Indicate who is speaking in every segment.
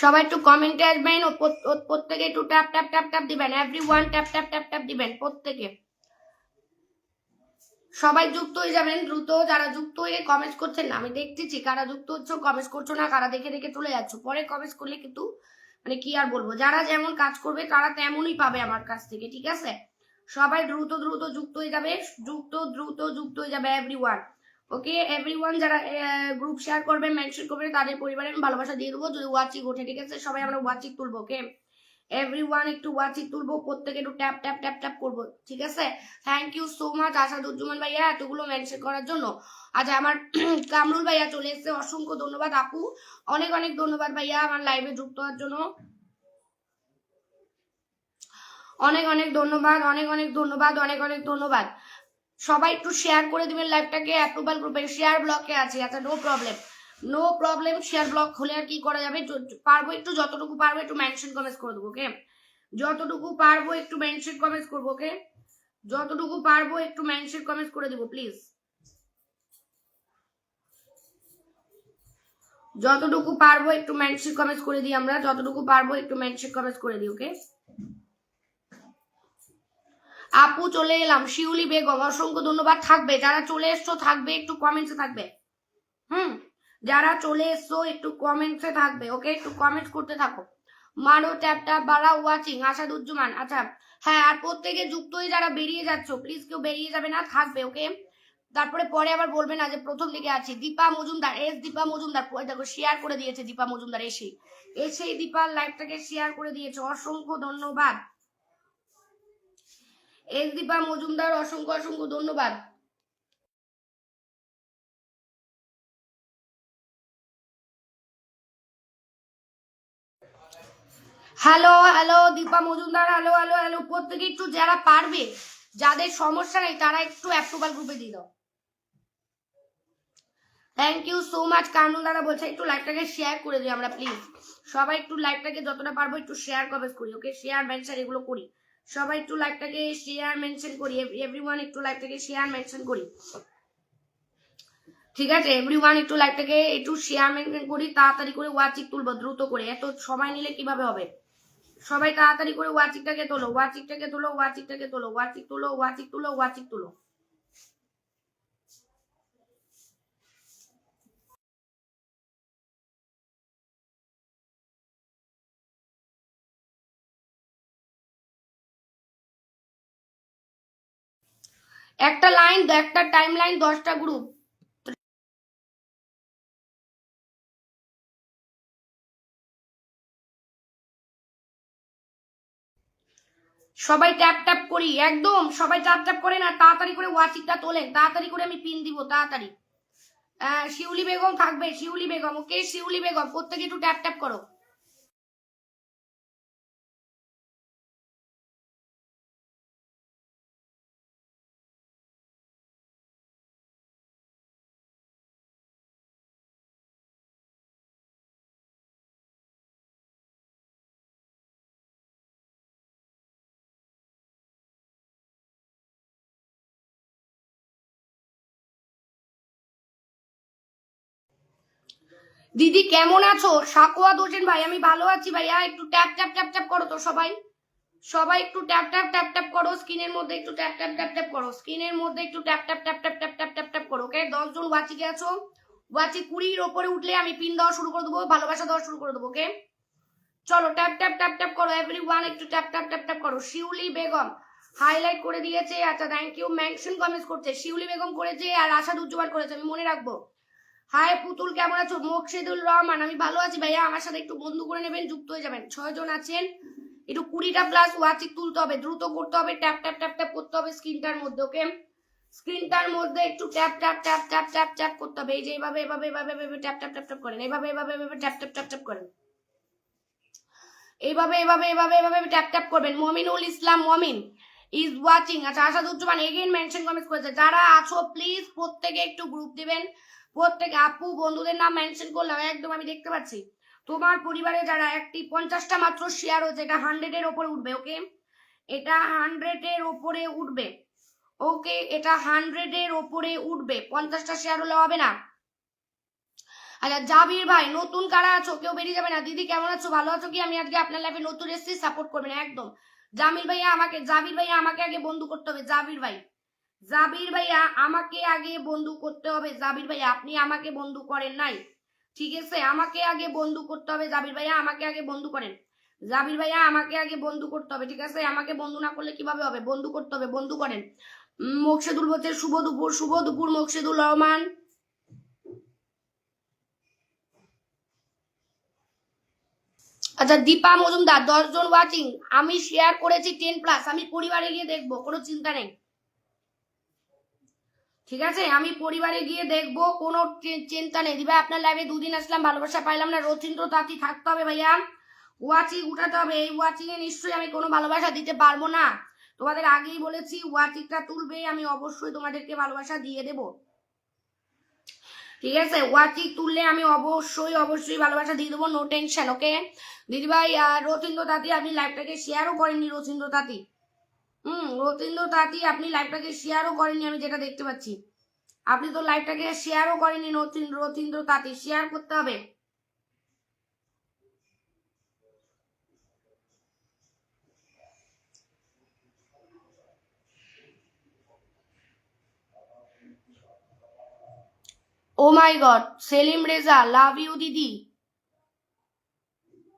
Speaker 1: সবাই একটু কমেন্টে আসবেন, প্রত্যেকে একটু ট্যাপ ট্যাপ ট্যাপ ট্যাপ দিবেন, everyone tap tap tap tap দিবেন প্রত্যেকে। সবাই যুক্ত হয়ে যাবেন দ্রুত, যারা যুক্ত হয়ে কমেন্ট করছেন না আমি দেখতেছি, কারা যুক্ত হচ্ছে কমেন্ট করছো না, কারা দেখে দেখে চলে যাচ্ছ, পরে কমেন্ট করলে কিন্তু মানে কি আর বলবো, যারা যেমন কাজ করবে তারা তেমনই পাবে আমার কাছ থেকে, ঠিক আছে? সবাই দ্রুত দ্রুত যুক্ত হয়ে যাবে, দ্রুত যুক্ত হয়ে যাবে এভরিওয়ান। ওকে এভরিওয়ান, যারা গ্রুপ শেয়ার করবে মেনশন করবে তাদের পরিবারে আমি ভালোবাসা দিয়ে দেবো যদি ওয়াচিং ওঠে, ঠিক আছে? সবাই আমরা ওয়াচিং তুলবো। ওকে এভরিওয়ান একটু ওয়াচিং তুলবো, প্রত্যেকে একটু ট্যাপ ট্যাপ ট্যাপ ট্যাপ করবো, ঠিক আছে? Thank you so much Asaduzzaman ভাইয়া এতগুলো মেনশন করার জন্য। আচ্ছা আমার কামরুল ভাইয়া চলে এসেছে, অসংখ্য ধন্যবাদ আপু, অনেক অনেক ধন্যবাদ ভাইয়া আমার লাইভে যুক্ত হওয়ার জন্য, অনেক অনেক ধন্যবাদ, অনেক অনেক ধন্যবাদ, অনেক অনেক ধন্যবাদ। সবাই একটু শেয়ার করে দিবেন লাইভটাকে, অ্যাপ্রুভাল গ্রুপে শেয়ার ব্লকে আছে। আচ্ছা no problem, no problem, share block হলে আর কি করা যাবে, পারবো একটু যতটুকু পারবো একটু মেনশন কমেন্ট করে দেবো। ওকে যতটুকু পারবো একটু মেনশন কমেন্ট করবো। ওকে যতটুকু পারবো একটু মেনশন কমেন্ট করে দিব প্লিজ, যতটুকু পারবো একটু মেনশন কমেন্ট করে দিই, আমরা যতটুকু পারবো একটু মেনশন কমেন্ট করে দিই। ওকে আপু চলে এলাম, শিউলি বেগম অসংখ্য ধন্যবাদ, থাকবে যারা চলে এসছো থাকবে একটু কমেন্টসে থাকবে, যারা চলে এসছো একটু কমেন্টসে থাকবে। ওকে একটু কমেন্ট করতে থাকো, মারো ট্যাপ ট্যাপ বাড়া ওয়াচিং আসাদুজ্জামান। আচ্ছা হ্যাঁ, আর প্রত্যেকে যুক্ত হয়ে যারা বেরিয়ে যাচ্ছ প্লিজ কেউ বেরিয়ে যাবে না, থাকবে। ওকে তারপরে পরে আবার বলবে না যে প্রথম দিকে আছে। দীপা মজুমদার, দীপা মজুমদার দেখো শেয়ার করে দিয়েছে, দীপা মজুমদার এসেই দীপার লাইভটাকে শেয়ার করে দিয়েছে, অসংখ্য ধন্যবাদ দীপা মজুমদার, অসংখ্য অসংখ্য ধন্যবাদ। Hello hello Dipa Majumdar, hello hello hello, প্রত্যেকে একটু যারা পারবে, যাদের সমস্যা নেই তারা একটু অ্যাপ্রুভাল গ্রুপে দিয়ে দাও। থ্যাংক ইউ সো মাচ কানুন দাদা বলছে একটু লাইভটাকে শেয়ার করে দিই আমরা প্লিজ, সবাই একটু লাইভটাকে যতটা পারবো একটু শেয়ার কমেন্ট করি। ওকে শেয়ার মেনশন এগুলো করি, সবাই একটু লাইভটাকে শেয়ার মেনশন করি, এভরিওয়ান একটু লাইভটাকে শেয়ার মেনশন করি, ঠিক আছে? এভরিওয়ান একটু লাইভটাকে একটু শেয়ার মেনশন করি, তাড়াতাড়ি করে ওয়াচিং তুলবো দ্রুত করে, এত সময় নিলে কিভাবে হবে? সবাই তাড়াতাড়ি করে ওয়াচিংটাকে তোলো, ওয়াচিংটাকে তোলো, ওয়াচিংটাকে তোলো, ওয়াচিং তুলো, ওয়াচিং তুলো, ওয়াচিং তুলো। একটা লাইন, একটা টাইম লাইন 10টা গ্রুপ, সবাই ট্যাপ ট্যাপ করি, একদম সবাই ট্যাপ ট্যাপ করে না, তাড়াতাড়ি করে ওয়াচিংটা তোলেন, তাড়াতাড়ি করে আমি পিন দিব তাড়াতাড়ি। শিউলি বেগম থাকবে, শিউলি বেগম। ওকে শিউলি বেগম প্রত্যেকে একটু ট্যাপ ট্যাপ করো। দিদি কেমন আছো? সাকোয়াত হোসেন ভাই আমি ভালো আছি ভাইয়া, একটু ট্যাপ ট্যাপ ট্যাপ ট্যাপ করো তো সবাই, সবাই একটু ট্যাপ ট্যাপ ট্যাপ ট্যাপ করো, স্ক্রিনের মধ্যে একটু ট্যাপ ট্যাপ ট্যাপ ট্যাপ করো, স্ক্রিনের মধ্যে একটু tap tap tap tap tap tap tap tap করো। ওকে 10 জন ওয়াচিকে আছো, ওয়াচি 20-র উপরে উঠলে আমি পিন দেওয়া শুরু করে দেবো, ভালোবাসা দেওয়া শুরু করে দেবো। ওকে চলো ট্যাপ ট্যাপ ট্যাপ ট্যাপ করো, এভরিওয়ান একটু ট্যাপ ট্যাপ ট্যাপ ট্যাপ করো। শিউলি বেগম হাইলাইট করে দিয়েছে, আচ্ছা থ্যাংক ইউ, মেনশন কমেন্টস করছে, শিউলি বেগম করেছে আর আসাদুজ্জামান করেছে, আমি মনে রাখবো। হাই পুতুল কেমন আছো? মোকশেদুল রহমান আমি ভালো আছি ভাইয়া, আমার সাথে একটু বন্ধু করে নেবেন, যুক্ত হয়ে যাবেন, 6 জন আছেন, একটু 20টা প্লাস ওয়াচিং তুলতে হবে, দ্রুত করতে হবে, ট্যাপ ট্যাপ ট্যাপ ট্যাপ করতে হবে স্ক্রিনটার মধ্যে। ওকে স্ক্রিনটার মধ্যে একটু tap tap tap tap tap tap করতে হবে, এই যে এইভাবে এভাবে এভাবে এভাবে ট্যাপ ট্যাপ ট্যাপ ট্যাপ করেন, এইভাবে এভাবে এভাবে ট্যাপ ট্যাপ ট্যাপ ট্যাপ করেন, এইভাবে এভাবে এভাবে এভাবে ট্যাপ ট্যাপ করবেন। মমিনুল ইসলাম মমিন ইজ ওয়াচিং। আচ্ছা আসাদুজ্জামান এগেইন মেনশন কমেন্ট করেছে, যারা আছো প্লিজ প্রত্যেকে একটু গ্রুপ দিবেন, প্রত্যেক আপু বন্ধুদের নাম মেনশন করলাম একদম আমি দেখতে পাচ্ছি। তোমার পরিবারে যারা একটি 50টা মাত্র শেয়ার হয়েছে, এটা 100-এর উপরে উঠবে। ওকে এটা 100-এর উপরে উঠবে, ওকে এটা 100-এর উপরে উঠবে, 50টা শেয়ার হলে হবে না। আচ্ছা জাবির ভাই নতুন কারা আছো, কেউ বেরিয়ে যাবে না। দিদি কেমন আছো, ভালো আছো কি? আমি আজকে আপনার লাইফে নতুন এসেছি, সাপোর্ট করবেন একদম। জাবির ভাইয়া আমাকে আগে বন্ধু করতে হবে। জাবির ভাইয়া আমাকে আগে বন্ধু করতে হবে। জাবির ভাইয়া আপনি আমাকে বন্ধু করেন নাই, ঠিক আছে? আমাকে আগে বন্ধু করতে হবে। জাবির ভাইয়া আমাকে আগে বন্ধু করেন। জাবির ভাইয়া আমাকে আগে বন্ধু করতে হবে, ঠিক আছে? আমাকে বন্ধু না করলে কিভাবে হবে? বন্ধু করতে হবে, বন্ধু করেন। মোকশেদুল বলছে শুভ দুপুর মোকশেদুল রহমান। আচ্ছা দীপা মজুমদার 10 জন ওয়াচিং, আমি শেয়ার করেছি 10+। আমি পরিবারে গিয়ে দেখবো, কোনো চিন্তা নেই, ঠিক আছে? আমি পরিবারে গিয়ে দেখবো, কোনো চিন্তা নেই। দিবা আপনার লাইভে 2 দিন আসলাম, ভালোবাসা পাইলাম না। রথীন্দ্র তাঁতি থাকতে হবে ভাইয়া, ওয়াচিং উঠাতে হবে। এই ওয়াচিং এ নিশ্চয়ই আমি কোনো ভালোবাসা দিতে পারবো না, তোমাদের আগেই বলেছি। ওয়াচিংটা তুলবে, আমি অবশ্যই তোমাদেরকে ভালোবাসা দিয়ে দেব, ঠিক আছে? ওয়াচিং তুললে আমি অবশ্যই ভালোবাসা দিয়ে দেবো, নো টেনশন, ওকে? দিদিভাই রথীন্দ্র তাঁতি আপনি লাইভটাকে শেয়ারও করেননি। রথীন্দ্র তাঁতি আপনি লাইভটাকে শেয়ারও করেননি, আমি যেটা দেখতে পাচ্ছি। আপনি তো লাইভটাকে শেয়ারও করেননি। রথীন্দ্র তাঁতি শেয়ার করতে হবে। Oh my god, Selim Reza love you দিদি,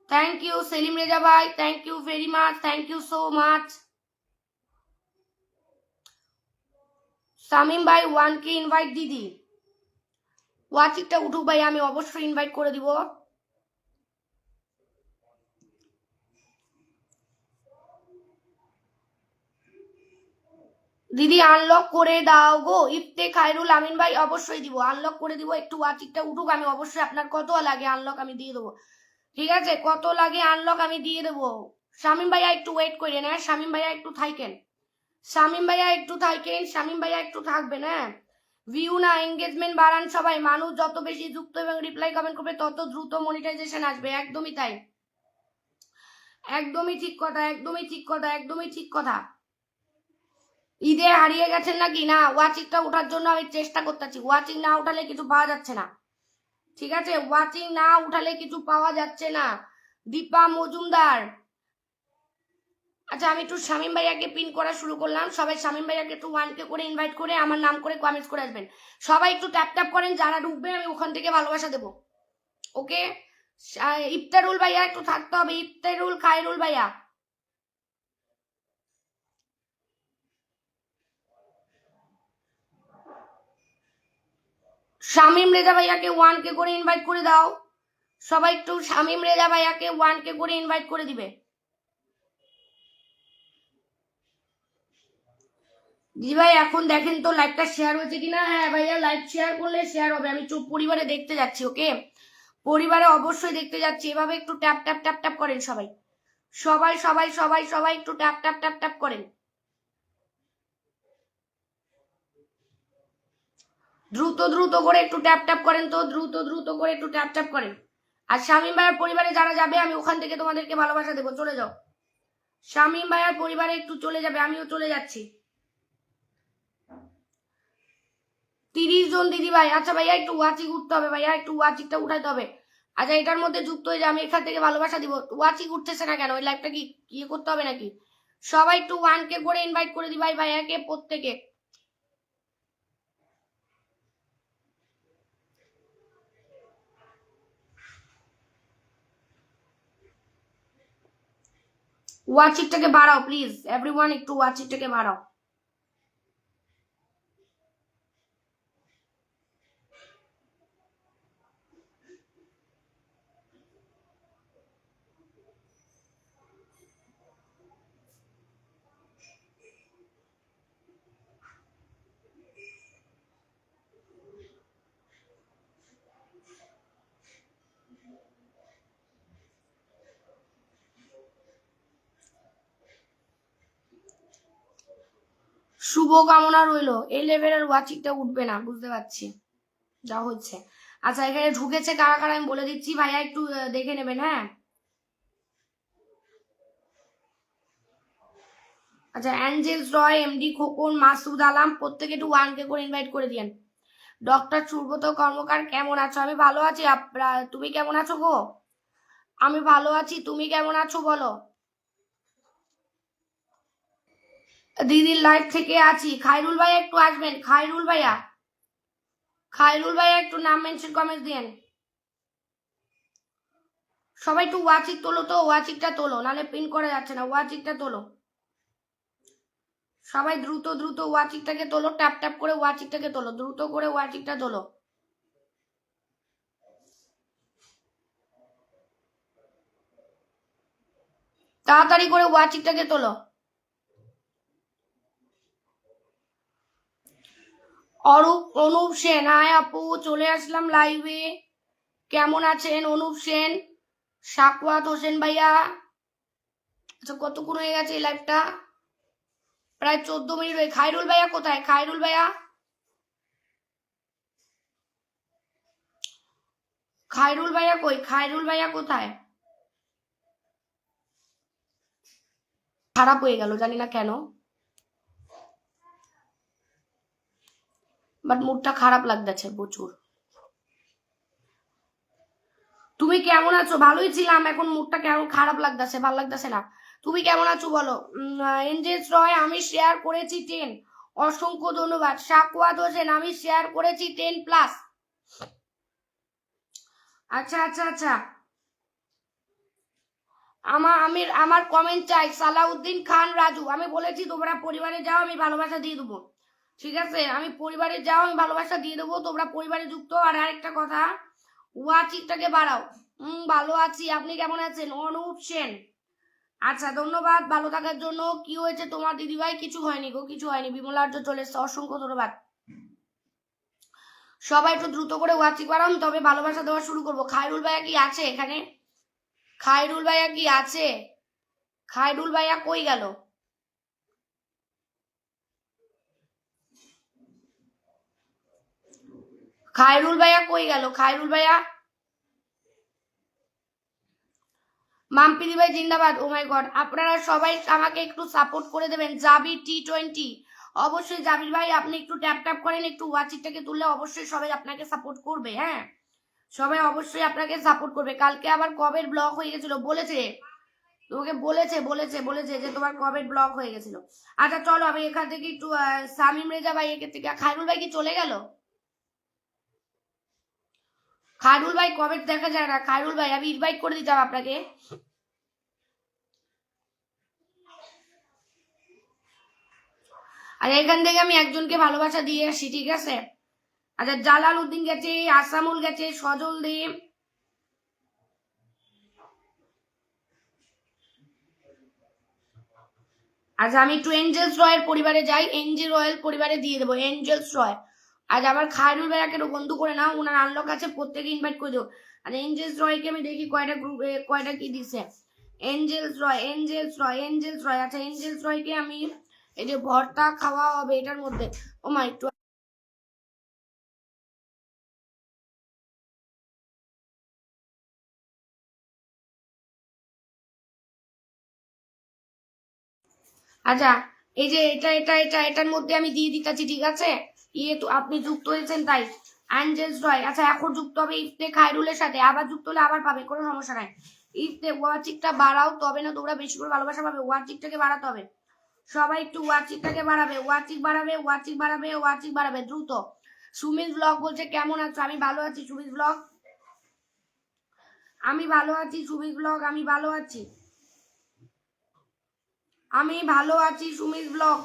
Speaker 1: থ্যাংক ইউ সেলিম রেজা ভাই, thank you very much, thank you so much. Shamim ভাই 1K ইনভাইট দিদি, ওয়াচিংটা উঠুক ভাই, আমি অবশ্যই ইনভাইট করে দিব। দিদি আনলক করে দাও গো। ইফতে খায়রুল আমিন ভাই অবশ্যই দিব, আনলক করে দিব। একটু ওয়াচিংটা উঠুক, আমি অবশ্যই, আপনার কত লাগে আনলক আমি দিয়ে দেবো, ঠিক আছে? কত লাগে আনলক আমি দিয়ে দেবো। শামিম ভাইয়া একটু ওয়েট করেন, হ্যাঁ? শামিম ভাইয়া একটু থাকেন, শামিম ভাইয়া একটু থাকবেন, হ্যাঁ? ভিউ না এঙ্গেজমেন্ট বাড়ান সবাই, মানুষ যত বেশি যুক্ত এবং রিপ্লাই কমেন্ট করবে তত দ্রুত মনিটাইজেশন আসবে। একদমই তাই, একদমই ঠিক কথা। ঈদে হারিয়ে গেছেন নাকি? না, ওয়াচিংটা ওঠার জন্য আমি চেষ্টা করতেছি। ওয়াচিং না উঠালে কিছু পাওয়া যাচ্ছে না, ঠিক আছে? ওয়াচিং না উঠালে কিছু পাওয়া যাচ্ছে না। দীপা মজুমদার, আচ্ছা আমি একটু শামিম ভাইয়াকে পিন করা শুরু করলাম। সবাই শামিম ভাইয়াকে একটু 1K করে ইনভাইট করে আমার নাম করে কমেন্টস করে আসবেন। সবাই একটু ট্যাপ করেন, যারা ঢুকবে আমি ওখান থেকে ভালোবাসা দেবো, ওকে? ইফতারুল ভাইয়া একটু থাকতে হবে, ইফতারুল খায়রুল ভাইয়া। শামিম রেজা ভাইয়াকে 1K করে ইনভাইট করে দাও। সবাই একটু শামিম রেজা ভাইয়াকে 1K করে ইনভাইট করে দিবে। জি ভাই এখন দেখেন তো লাইভটা শেয়ার হয়েছে কিনা। হ্যাঁ ভাইয়া, লাইভ শেয়ার করলে শেয়ার হবে। আমি চুপ পরিবারে দেখতে যাচ্ছি, ওকে? পরিবারে অবশ্যই দেখতে যাচ্ছি। এভাবে একটু ট্যাপ করেন সবাই, সবাই একটু ট্যাপ করেন। দ্রুত করে একটু ট্যাপ করেন তো, দ্রুত করে একটু ট্যাপ করেন। আর শামীম ভাইয়ের পরিবারে যারা যাবে আমি ওখান থেকে তোমাদেরকে ভালোবাসা দেবো, চলে যাও। শামীম ভাইয়ার পরিবারে একটু চলে যাবে, আমিও চলে যাচ্ছি। 30 জন দিদি ভাই। আচ্ছা ভাইয়া একটু ওয়াচিং উঠতে হবে, ভাইয়া একটু ওয়াচিংটা উঠাইতে হবে। আচ্ছা এটার মধ্যে যুক্ত হয়ে যায়, আমি এখান থেকে ভালোবাসা দিব। ওয়াচিং উঠতেছে না কেন? ওই লাইভটা কি ইয়ে করতে হবে নাকি? সবাই একটু 1K করে ইনভাইট করে দি ভাই, ভাইয়াকে প্রত্যেকে। ওয়াচিংটাকে বাড়াও প্লিজ, এভরিওয়ান একটু ওয়াচিংটাকে বাড়াও। শুভ কামনা রইলো। এই লেভেলের ওয়াচিংটা উঠবে না, বুঝতে পারছি যা হচ্ছে। আচ্ছা এখানে ঢুকেছে কারা কারা আমি বলে দিচ্ছি, ভাইয়া একটু দেখে নেবেন, হ্যাঁ? আচ্ছা অ্যাঞ্জেলস রয়, এমডি খোকন, মাসুদ আলাম, প্রত্যেকে একটু 1K করে ইনভাইট করে দিয়েন। ডক্টর সুব্রত কর্মকার কেমন আছো? আমি ভালো আছি। তুমি কেমন আছো গো? আমি ভালো আছি, তুমি কেমন আছো বলো? দিদির লাইভ থেকে আছি। খায়রুল ভাইয়া একটু আসবেন। খায়রুল ভাইয়া একটু নাম মেনশন কমেন্ট দিন। সবাই একটু ওয়াচিক তোলো তো, ওয়াচিকটা তোলো, নাহলে পিন করা যাচ্ছে না। ওয়াচিকটা তোলো সবাই, দ্রুত দ্রুত ওয়াচিকটাকে তোলো, ট্যাপ ট্যাপ করে ওয়াচিকটাকে তোলো, দ্রুত করে ওয়াচিকটা তোলো, তাড়াতাড়ি করে ওয়াচিকটাকে তোলো। অনুপ সেন, হাই আপু, চলে আসলাম লাইভে। কেমন আছেন অনুপ সেন? সাকওয়াত হোসেন ভাইয়া। আচ্ছা, কতক্ষণ হয়ে গেছে এই লাইভটা? প্রায় 14 মিনিট হয়ে। খায়রুল ভাইয়া কোথায়? খায়রুল ভাইয়া কই? খায়রুল ভাইয়া কোথায়? খারাপ হয়ে গেল, জানি না কেন, বাট মুডটা খারাপ লাগতেছে প্রচুর। তুমি কেমন আছো? ভালোই ছিলাম, এখন মুডটা কেমন খারাপ লাগতেছে, ভালো লাগতেছে না। তুমি কেমন আছো বলো? এনজেস রয়, আমি শেয়ার করেছি 10, অসংখ্য ধন্যবাদ। সাকওয়াত হোসেন, আমি শেয়ার করেছি 10+। আচ্ছা আচ্ছা আচ্ছা, আমার কমেন্ট চাই। সালাউদ্দিন খান রাজু, আমি বলেছি তোমরা পরিবারে যাও, আমি ভালোবাসা দিয়ে দেবো, ঠিক আছে? আমি পরিবারে যাও, আমি ভালোবাসা দিয়ে দেবো, তোমরা পরিবারে যুক্ত। আর আরেকটা কথা, ওয়াচিকটাকে বাড়াও। ভালো আছি, আপনি কেমন আছেন? অনুপ সেন, আচ্ছা ধন্যবাদ ভালো থাকার জন্য। কি হয়েছে তোমার দিদিভাই? কিছু হয়নি গো, কিছু হয়নি। বিমলার্য চলে এসছে, অসংখ্য ধন্যবাদ। সবাই একটু দ্রুত করে ওয়াচিক বাড়ান, তবে ভালোবাসা দেওয়া শুরু করবো। খায়রুল ভাইয়া কি আছে এখানে? খায়রুল ভাইয়া কি আছে? খায়রুল ভাইয়া কই গেল? খায়রুল ভাইয়া কই গেল? খায়রুল ভাইয়া। মাম্পিদি ভাই জিন্দাবাদ। ও মাই গড, আপনারা সবাই আমাকে একটু সাপোর্ট করে দেবেন। জাবির T20, অবশ্যই জাবির ভাই আপনি একটু ট্যাপ ট্যাপ করেন, একটু ওয়াচিকটাকে তুললে অবশ্যই সবাই আপনাকে সাপোর্ট করবে। হ্যাঁ, সবাই অবশ্যই আপনাকে সাপোর্ট করবে। কালকে আবার কবের ব্লক হয়ে গেছিল বলেছে, তোমাকে বলেছে বলেছে বলেছে যে তোমার কবের ব্লক হয়ে গেছিল। আচ্ছা চলো, আমি এখান থেকে একটু সামিম রেজা ভাই এখান থেকে। খায়রুল ভাই কি চলে গেল? খায়রুল ভাই কবে দেখা যায় না। খায়রুল ভাই আমি ইনভাইট করে দিতাম আপনাকে। আর এখান থেকে আমি একজনকে ভালোবাসা দিয়ে আসি, ঠিক আছে? আচ্ছা, জালাল উদ্দিন গেছে, আসামুল গেছে, সজল দেব। আচ্ছা, আমি একটু এঞ্জেলস রয়ের পরিবারে যাই, এঞ্জেল রয়েল পরিবারে দিয়ে দেবো এঞ্জেলস রয়। আজ আবার খায়রুল ভাইয়াকে বন্ধু করে নাও, উনার আনলক আছে, প্রত্যেকে ইনভাইট করে দেবো। আর এঞ্জেলস রয়কে আমি দেখি কয়টা গ্রুপে কয়টা কি দিছে। এঞ্জেলস রয়, এঞ্জেলস রয়, এঞ্জেলস রয়। আচ্ছা, এঞ্জেলস রয়কে আমি, এই যে ভর্তা খাওয়া হবে এটার মধ্যে। ও মা, একটু আচ্ছা, এই যে এটার মধ্যে আমি দিয়ে দিতেছি, ঠিক আছে? তো আপনি যুক্ত হয়েছেন তাই। অ্যাঞ্জেলস রয়, আচ্ছা এখন যুক্ত হবে ইফতে খায়রুলের সাথে। আবার যুক্ত হলে আবার পাবে, কোনো সমস্যা নাই। ইফতে ওয়াচিকটা বাড়াও, তবে না তোমরা বেশি করে ভালোবাসা পাবে। ওয়াচিকটাকে বাড়াতে হবে, সবাই একটু ওয়াচিকটাকে বাড়াবে, ওয়াচিক বাড়াবে, ওয়াচিক বাড়াবে, ওয়াচিক বাড়াবে দ্রুত। সুমিত ব্লগ বলছে কেমন আছো? আমি ভালো আছি সুমিত ব্লগ, আমি ভালো আছি সুমিত ব্লগ, আমি ভালো আছি, আমি ভালো আছি সুমিত ব্লগ।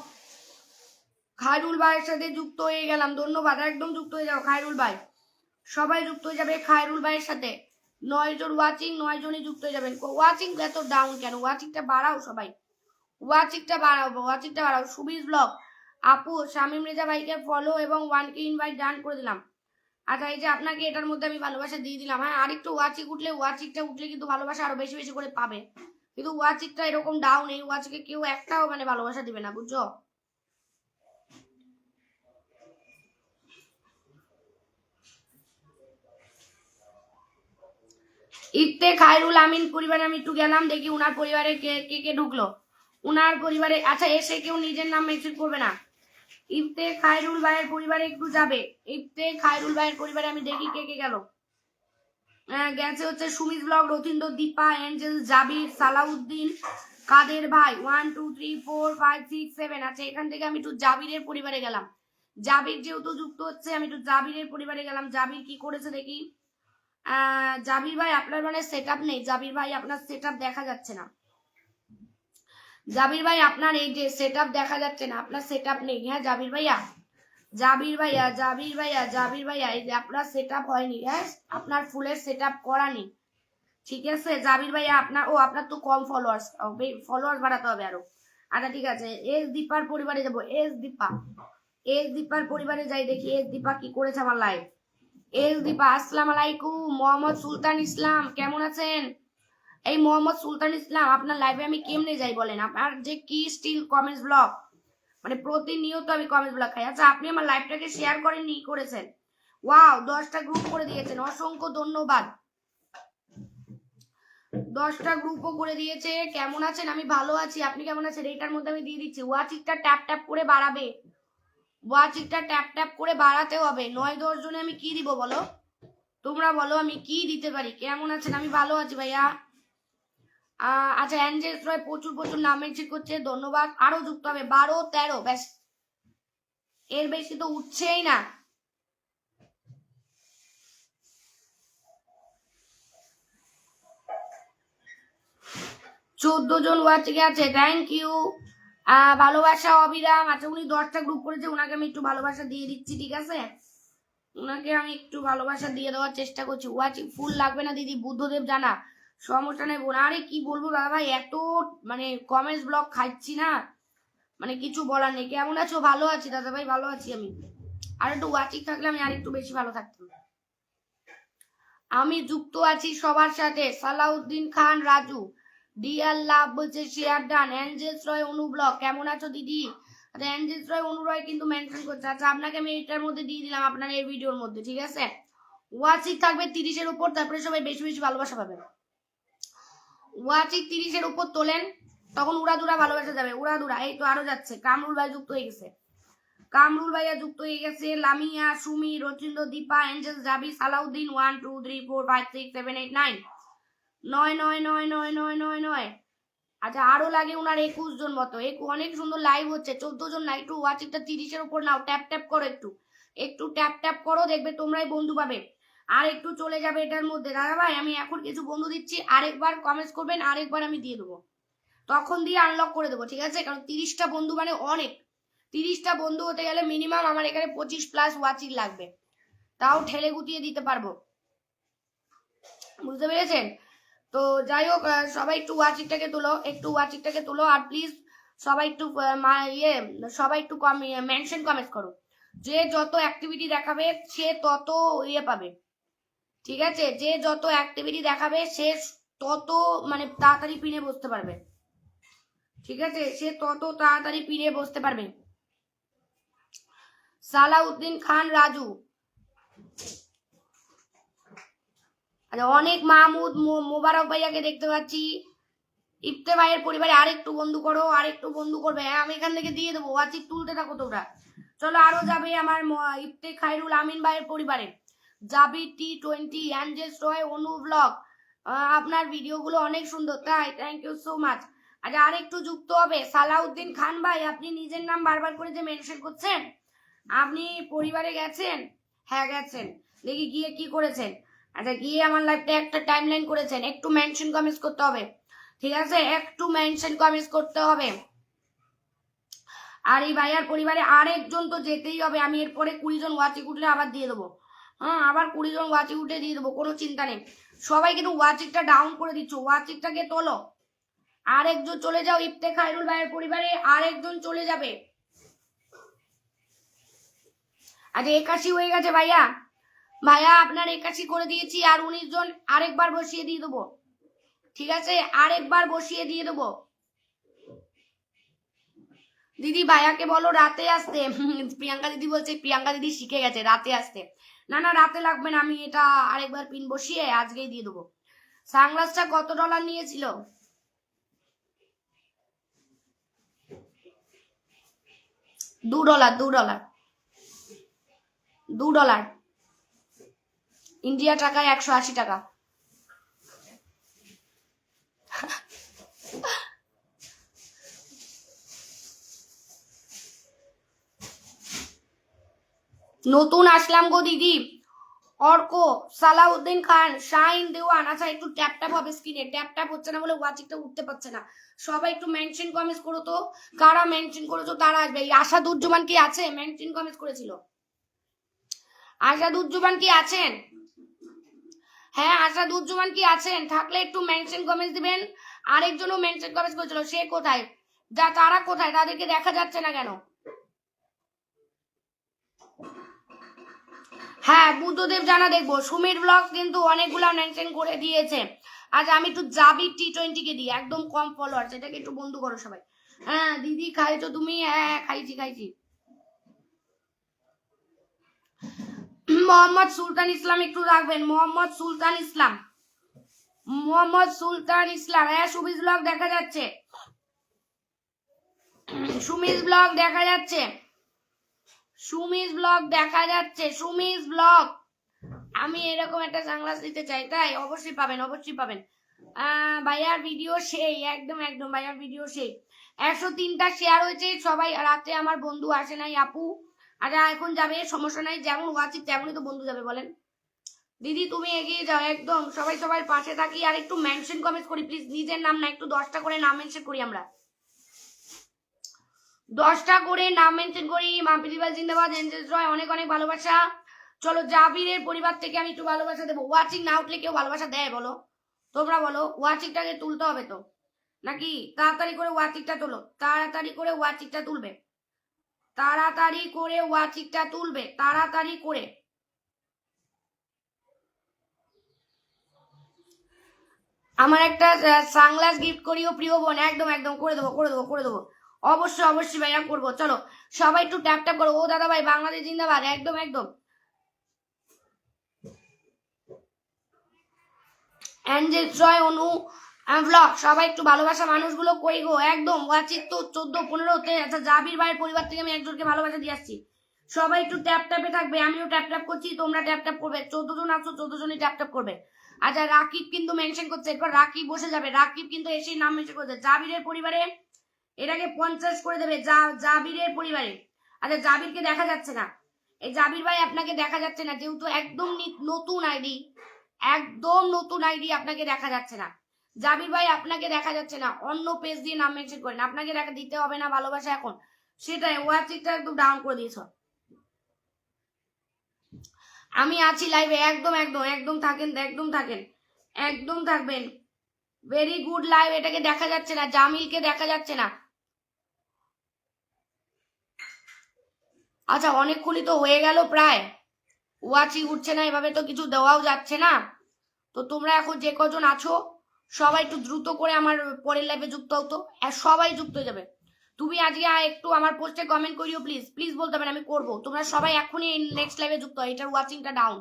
Speaker 1: খায়রুল ভাইয়ের সাথে যুক্ত হয়ে গেলাম, ধন্যবাদ। একদম যুক্ত হয়ে যাও খায়রুল ভাই, সবাই যুক্ত হয়ে যাবে খায়রুল ভাইয়ের সাথে। 9 জন ওয়াচিং, 9 জনই যুক্ত হয়ে যাবেন। ওয়াচিং এত ডাউন কেন? ওয়াচিংটা বাড়াও সবাই, ওয়াচিংটা বাড়াও, ওয়াচিংটা বাড়াও। সুবিজ ব্লগ আপু, শামিম রেজা ভাইকে ফলো এবং 1K ইনভাইট ডান করে দিলাম। আচ্ছা, এই যে আপনাকে এটার মধ্যে আমি ভালোবাসা দিয়ে দিলাম। হ্যাঁ, আরেকটু ওয়াচিং উঠলে, ওয়াচিংটা উঠলে কিন্তু ভালোবাসা আরো বেশি বেশি করে পাবে। কিন্তু ওয়াচিংটা এরকম ডাউন, এই ওয়াচিংকে কেউ একটাও মানে ভালোবাসা দিবে না, বুঝছো? ইফতে খায়রুল আমিন পরিবারে আমি একটু গেলাম, দেখি উনার পরিবারে কে কে ঢুকলো। উনার পরিবারে, আচ্ছা এসে কেউ নিজের নাম মেনশন করবে না, ইফতে খায়রুল ভাইয়ের পরিবারে একটু যাবে। ইফতে খায়রুল ভাইয়ের পরিবারে আমি দেখি কে কে গেল। গেছে হচ্ছে সুমিত ব্লগ, রথীন্দ্র, দীপা, এঞ্জেল, জাবির, সালাউদ্দিন, কাদের ভাই 1 2 3 4 5 6 7। আচ্ছা এখান থেকে আমি একটু জাবিরের পরিবারে গেলাম। জাবির যেহেতু যুক্ত হচ্ছে আমি একটু জাবিরের পরিবারে গেলাম। জাবির কি করেছে দেখি। জাবির ভাই আপনার মানে সেটআপ নেই। জাবির ভাই আপনার সেটআপ দেখা যাচ্ছে না। জাবির ভাই আপনার এই যে সেটআপ দেখা যাচ্ছে না, আপনার সেটআপ নেই। হ্যাঁ জাবির ভাইয়া, জাবির ভাইয়া, জাবির ভাইয়া, জাবির ভাইয়া, এই যে আপনার সেটআপ হয়নি। হ্যাঁ আপনার ফুলের সেটআপ করা নেই, ঠিক আছে জাবির ভাইয়া। আপনার আপনার তো কম ফলোয়ার্স, ফলোয়ার্স বাড়াতে হবে আরো। আচ্ছা ঠিক আছে, এস দীপার পরিবারে যাবো। এস দীপার পরিবারে যাই দেখি এস দীপা কি করেছে আমার লাইভ। এস দীপা আসসালামু আলাইকুম। মোহাম্মদ সুলতান ইসলাম কেমন আছেন? এই মোহাম্মদ সুলতান ইসলাম আপনার লাইভে আমি কেমনে যাই বলেন? আপনার যে কি স্টিল কমেন্টস ব্লগ, মানে প্রতিনিয়ত আমি কমেন্টস ব্লগ খাই। আচ্ছা আপনি আমার লাইভটাকে শেয়ার করেননি, করেছেন। ওয়াও 10টা গ্রুপ করে দিয়েছেন, অসংখ্য ধন্যবাদ। 10টা গ্রুপও করে দিয়েছে। কেমন আছেন? আমি ভালো আছি, আপনি কেমন আছেন? এইটার মধ্যে আমি দিয়ে দিচ্ছি। ওয়াচিকটা ট্যাপ ট্যাপ করে বাড়াবে, ওয়াচিকটা ট্যাপ ট্যাপ করে বাড়াতে হবে। 9-10 জনে আমি কি দিব বলো? তোমরা বলো আমি কি দিতে পারি? কেমন আছেন? আমি ভালো আছি ভাইয়া। আচ্ছা অ্যাঞ্জেল রয় প্রচুর প্রচুর নাম মেনশন করছে, ধন্যবাদ। আরো যুক্ত হবে 12-13, ব্যাস এর বেশি তো উঠছেই না। চোদ্দ জন ওয়াচিকে আছে, থ্যাংক ইউ। ভালোবাসা অবিরাম। আচ্ছা উনি 10টা গ্রুপ করেছে, ওনাকে আমি একটু ভালোবাসা দিয়ে দিচ্ছি, ঠিক আছে? ওনাকে আমি একটু ভালোবাসা দিয়ে দেওয়ার চেষ্টা করছি। ওয়াচিং ফুল লাগবে না দিদি, বুদ্ধদেব জানা, সমস্যা নেই বোন। আরে কি বলবো দাদা ভাই, এত মানে কমেন্টস ব্লক খাচ্ছি না, মানে কিছু বলার নেই। কেমন আছো? ভালো আছি দাদা ভাই, ভালো আছি আমি। আর একটু ওয়াচিং থাকলে আমি আর একটু বেশি ভালো থাকতাম। আমি যুক্ত আছি সবার সাথে। সালাউদ্দিন খান রাজু, ডিয়ার লাভ বলছে শেয়ার ডান। অ্যাঞ্জেলস রয় অনু ব্লগ, কেমন আছো দিদি? আচ্ছা অ্যাঞ্জেলস রয় অনু রয় কিন্তু মেনশন করছে। আচ্ছা আপনাকে আমি এটার মধ্যে দিয়ে দিলাম, আপনার এই ভিডিওর মধ্যে, ঠিক আছে? ওয়াচিং থাকবে 30-এর উপর, তারপরে সবাই বেশি বেশি ভালোবাসা পাবেন। ওয়াচিং 30-এর উপর তোলেন, তখন উড়াদুরা ভালোবাসা যাবে, উড়াদুরা। এই তো আরো যাচ্ছে, কামরুল ভাই যুক্ত হয়ে গেছে, কামরুল ভাইয়া যুক্ত হয়ে গেছে। লামিয়া, সুমি, রচিন্দ্র, দীপা, এঞ্জেল, জাবি, সালাউদ্দিন 1 2 3 4 5 6 7 8 9 9 9 9 9 9 9 9। আচ্ছা আরো লাগে উনার 21 জন মতো। অনেক সুন্দর লাইভ হচ্ছে, 14 জন না। একটু ওয়াচিংটা 30-এর উপর নাও, ট্যাপ ট্যাপ করো, একটু ট্যাপ ট্যাপ করো, দেখবে তোমরাই বন্ধু পাবে। আর একটু চলে যাবে এটার মধ্যে। দাদা ভাই আমি এখন কিছু বন্ধু দিচ্ছি, আরেকবার কমেন্টস করবেন, আরেকবার আমি দিয়ে দেবো, তখন দিয়ে আনলক করে দেবো, ঠিক আছে? কারণ 30টা বন্ধু মানে অনেক। 30টা বন্ধু হতে গেলে মিনিমাম আমার এখানে 25+ ওয়াচিং লাগবে, তাও ঠেলে গুটিয়ে দিতে পারবো, বুঝতে পেরেছেন? তো যাই হোক, সবাই একটু ওয়াচিংটাকে তোলো, একটু ওয়াচিংটাকে তোলো। আর প্লিজ সবাই একটু সবাই একটু মেনশন কমেন্ট করো। যে যত অ্যাক্টিভিটি দেখাবে সে তত ইয়ে পাবে, ঠিক আছে? যে যত অ্যাক্টিভিটি দেখাবে সে তত মানে তাড়াতাড়ি পিনে বসতে পারবে, ঠিক আছে? সে তত তাড়াতাড়ি পিনে বসতে পারবে। সালাউদ্দিন খান রাজু, আচ্ছা অনেক মাহমুদ, মোবারক ভাইয়াকে দেখতে পাচ্ছি। ইফতে ভাইয়ের পরিবারে আরেকটু বন্ধু করো, আরেকটু বন্ধু করবে। হ্যাঁ আমি এখান থেকে দিয়ে দেবো, ওয়াচিং তুলতে থাকো তোমরা। চলো আরো যাবে আমার ইফতে খায়রুল আমিন ভাইয়ের পরিবারে, জাবি T20, অ্যাঞ্জেলস রয়, অনু ব্লগ। আপনার ভিডিওগুলো অনেক সুন্দর, তাই থ্যাংক ইউ সো মাচ। আচ্ছা আরেকটু যুক্ত হবে সালাউদ্দিন খান ভাই, আপনি নিজের নাম বারবার করে যে মেনশন করছেন, আপনি পরিবারে গেছেন? হ্যাঁ গেছেন, দেখি গিয়ে কি করেছেন। আচ্ছা গিয়ে আমার লাইফটা একটা টাইমলাইন করেছেন, একটু মেনশন কমেন্টস করতে হবে, ঠিক আছে? একটু মেনশন কমেন্টস করতে হবে। আর এই ভাইয়ার পরিবারে আরেকজন তো যেতেই হবে। আমি এরপরে 20 জন ওয়াচিং উঠলে আবার দিয়ে দেবো। হ্যাঁ আবার 20 জন ওয়াচিং উঠে দিয়ে দেবো, কোনো চিন্তা নেই। সবাই কিন্তু ওয়াচিংটা ডাউন করে দিচ্ছ, ওয়াচিংটাকে তোলো। আরেকজন চলে যাও ইফতে খায়রুল ভাইয়ের পরিবারে, আরেকজন চলে যাবে। আচ্ছা 81 হয়ে গেছে ভাইয়া, ভাইয়া আপনার 81 করে দিয়েছি। আর 19 জন আরেকবার বসিয়ে দিয়ে দেবো, ঠিক আছে? আরেকবার বসিয়ে দিয়ে দেবো। দিদি ভাইয়াকে বলো রাতে আসতে। প্রিয়াঙ্কা দিদি বলছে, প্রিয়াঙ্কা দিদি শিখে গেছে রাতে আসতে। না না রাতে লাগবে না, আমি এটা আরেকবার পিন বসিয়ে আজকেই দিয়ে দেবো। সানগ্লাসটা কত ডলার নিয়েছিল? $2 $2 ইন্ডিয়া টাকায় 180 টাকা। নতুন আসলাম গো দিদি, অর্ক, সালাউদ্দিন খান, শাইন দেওয়ান। আচ্ছা একটু ট্যাপ ট্যাপ হবে স্ক্রিনে, ট্যাপ ট্যাপ হচ্ছে না বলে ওয়াচিংটা উঠতে পারছে না। সবাই একটু মেনশন কমেন্টস করো তো, কারা মেনশন করেছো তারা আসবে। এই আসাদুজ্জামান কি আছে? মেনশন কমেন্টস করেছিল। আসাদুজ্জামান কি আছেন? হ্যাঁ আসাদুজ্জামান কি আছেন? থাকলে একটু মেনশন কমেন্টস দিবেন। আরেকজনও মেনশন কমেন্টস করেছিল, সে কোথায়? তারা কোথায়? তাদেরকে দেখা যাচ্ছে না কেন? হ্যাঁ বুদ্ধদেব জানা দেখবো। সুমির ব্লগ কিন্তু অনেকগুলা মেনশন করে দিয়েছে। আজ আমি একটু জাবি T20 কে দিই, একদম কম ফলোয়ার, সেটাকে একটু বন্ধু করো সবাই। হ্যাঁ দিদি খাইছো তুমি? হ্যাঁ খাইছি। মোহাম্মদ সুলতান ইসলাম একটু রাখবেন, মোহাম্মদ সুলতান ইসলাম। হ্যাঁ সুমিজ ব্লগ দেখা যাচ্ছে, সুমিজ ব্লগ আমি এরকম একটা সানগ্লাস দিতে চাই, তাই অবশ্যই পাবেন। ভাইয়ার ভিডিও সেই, একদম ভাইয়ার ভিডিও সেই। 103টা শেয়ার হয়েছে। সবাই রাতে আমার বন্ধু আসে নাই আপু, আর এখন যাবে, সমস্যা নাই, যেমন ওয়াচিং তেমনই তো বন্ধু যাবে বলেন। দিদি তুমি এগিয়ে যাও, একদম সবাই পাশে থাকি। আর একটু মেনশন কমেন্ট করি প্লিজ, নিজের নাম না, একটু 10টা করে নাম মেনশন করি আমরা, 10টা করে নাম মেনশন করি। মাম্পিদিবা জিন্দাবাদ, এনজেস রয় অনেক ভালোবাসা। চলো জাবিরের পরিবার থেকে আমি একটু ভালোবাসা দেবো। ওয়াচিং না উঠলে কেউ ভালোবাসা দেয় বলো? তোমরা বলো, ওয়াচিংটাকে তুলতে হবে তো নাকি? তাড়াতাড়ি করে ওয়াচিংটা তোলো, তাড়াতাড়ি করে ওয়াচিংটা তুলবে, তাড়াতাড়ি করে। আমার একটা সানগ্লাস গিফট করিও প্রিয় বোন, একদম করে দেবো। অবশ্যই ভাইয়া করবো। চলো সবাই একটু ট্যাপ ট্যাপ করো। ও দাদা ভাই বাংলাদেশ জিন্দাবাদ, একদম এনজেল জয় অনু ব্লগ, সবাই একটু ভালোবাসা মানুষগুলো কই গো? একদম ওয়াচিং তো 14-15তে। আচ্ছা জাবির ভাইয়ের পরিবার থেকে আমি একজনকে ভালোবাসা দিয়ে আসছি। সবাই একটু ট্যাপ ট্যাপে থাকবে, আমিও ট্যাপ ট্যাপ করছি, তোমরা ট্যাপ ট্যাপ করবে। 14 জন আছো, 14 জনই ট্যাপ ট্যাপ করবে। আচ্ছা রাকিব কিন্তু মেনশন করছে, এরপর রাকিব বসে যাবে, রাকিব কিন্তু এসেই নাম মেনশন করছে। জাবিরের পরিবারে এটাকে 50 করে দেবে, জাবিরের পরিবারে। আচ্ছা জাবিরকে দেখা যাচ্ছে না, এই জাবির ভাই আপনাকে দেখা যাচ্ছে না, যেহেতু একদম নতুন আইডি, আপনাকে দেখা যাচ্ছে না। জাবির ভাই আপনাকে দেখা যাচ্ছে না, অন্য পেজ দিয়ে নাম মেনশন করেন, আপনাকে দেখা দিতে হবে না ভালোবাসা এখন, সেটাই ওয়াচিংটা একদম ডাউন করে দিয়েছ। আমি আছি লাইভে, একদম থাকেন, একদম থাকবেন। Very good live. এটাকে দেখা যাচ্ছে না, জামিলকে দেখা যাচ্ছে না। আচ্ছা অনেকক্ষণই তো হয়ে গেল প্রায়, ওয়াচিং উঠছে না, এভাবে তো কিছু দেওয়াও যাচ্ছে না। তো তোমরা এখন যে কজন আছো সবাই একটু দ্রুত করে আমার পরের লাইভে যুক্ত হতো, আর সবাই যুক্ত হয়ে যাবে। তুমি আজকে একটু আমার পোস্টে কমেন্ট করিও প্লিজ বলতে পারেন, আমি করবো। তোমরা সবাই এক্ষুনি নেক্সট লাইভে যুক্ত হয়, এটার ওয়াচিংটা ডাউন।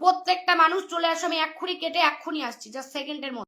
Speaker 1: প্রত্যেকটা মানুষ চলে আসো, আমি এক্ষুনি কেটে এক্ষুনি আসছি, জাস্ট সেকেন্ডের মধ্যে।